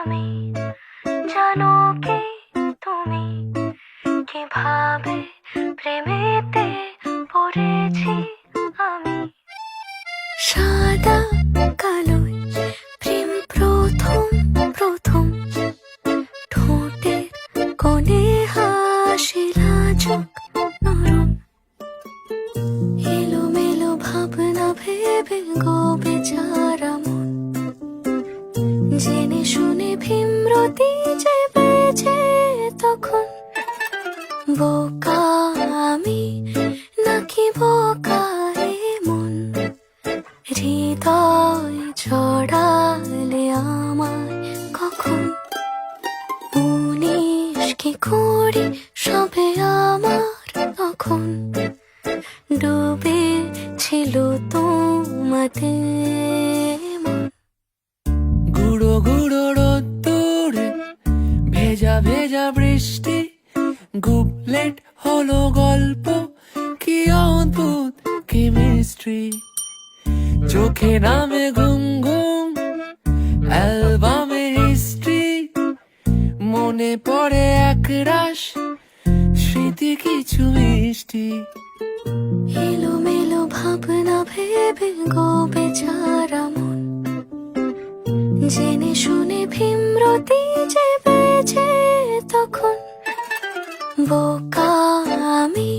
আমি জানো কি তুমি কিভাবে প্রেমেতে পড়েছি আমি। সাদা কালোয় প্রেম প্রথম প্রথম, ঠোঁটের কোণে হাসি লাজুক নরম, এলোমেলো ভাবনা ভেবে গো বেচারা মন, জেনে শুনে ভীমরতি যে বেজে তখন। বোকা আমি নাকি বোকা এ মন, হৃদয় ছড়ালে আমায় কখন। 19 কি 20 সবে আমার তখন, ডুবে ছিল তোমাতে মন। গুঁড়ো গুঁড়ো রোদ্দুর, ভেজা ভেজা বৃষ্টি, গুবলেট হলো গল্প, কি অদ্ভুত কেমিস্ট্রি। চোখে নামে ঘুম ঘুম, অ্যালবামে হিস্ট্রি, মনে পড়ে একরাশ স্মৃতি কিছু মিষ্টি। এলোমেলো ভাবনা ভেবে গো বেচারা মন, জেনে শুনে ভীমরতি যে বেজে তখন। বোকা আমি